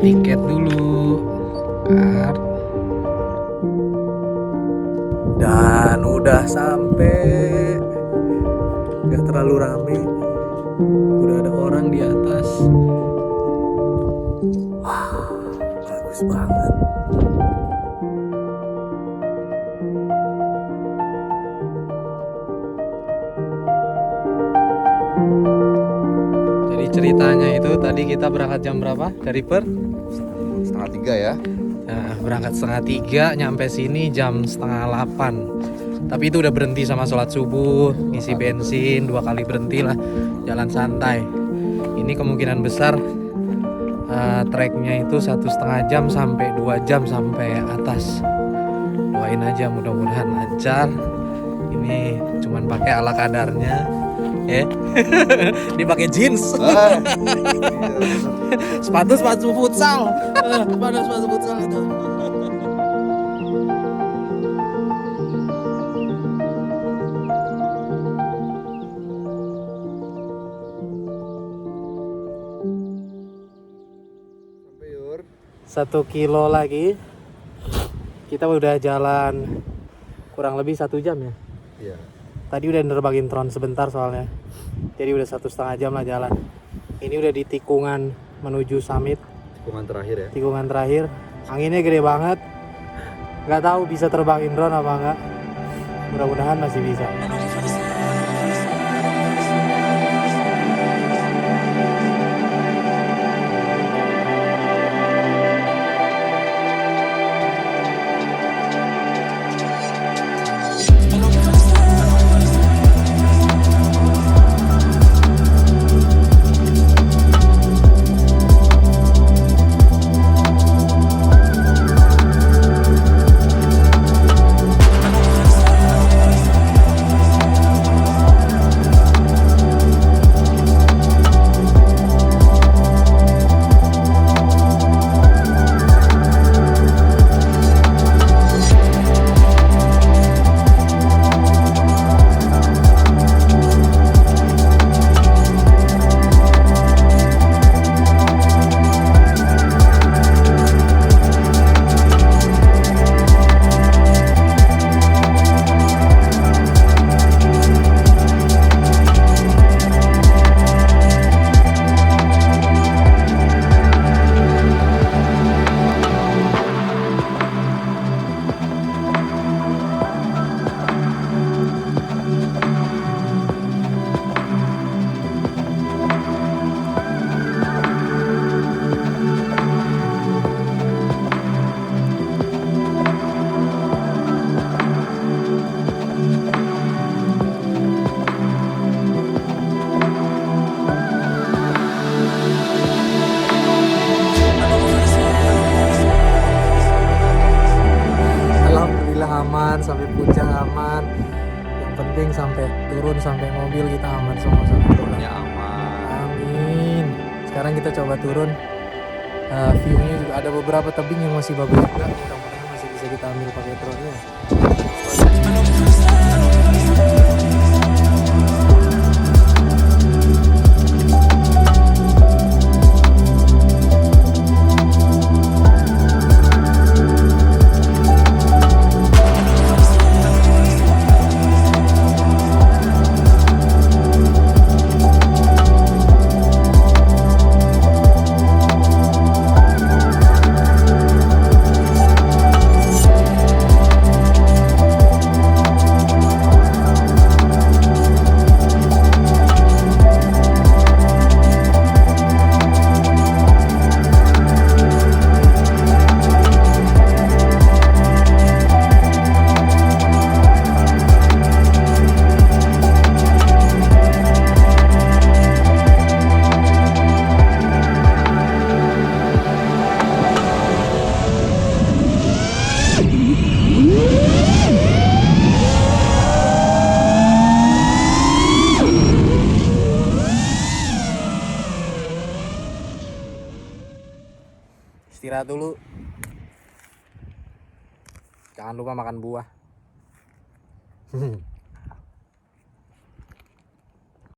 tiket dulu. Bentar. Dan udah sampai. Gak terlalu rame. Udah ada orang di atas. Wah, bagus banget. Jadi ceritanya itu tadi kita berangkat jam berapa dari Perth? Setengah 3 ya. Nah, berangkat setengah 3, nyampe sini jam setengah 8. Tapi itu udah berhenti sama sholat subuh, ngisi bensin, 2 kali berhenti lah, jalan santai. Ini kemungkinan besar treknya itu 1,5 jam sampai 2 jam sampai atas. Doain aja mudah-mudahan lancar. Ini cuman pakai ala kadarnya, ya. Dipakai jeans, sepatu futsal, sepatu futsal itu. Sampai Yur. 1 kilo lagi. Kita udah jalan kurang lebih 1 jam ya. Iya. Tadi udah nerbangin drone sebentar soalnya. Jadi udah 1,5 jam lah jalan. Ini udah di tikungan menuju summit. Tikungan terakhir ya. Tikungan terakhir. Anginnya gede banget. Nggak tahu bisa terbangin drone apa enggak. Mudah-mudahan masih bisa. Sampai puncak aman. Yang penting sampai turun sampai mobil kita aman semua sampai turun. Ya aman. Amin. Sekarang kita coba turun. View-nya juga ada beberapa tebing yang masih bagus juga. Mudah-mudahan masih bisa kita ambil pakai drone-nya. Istirahat dulu. Jangan lupa makan buah.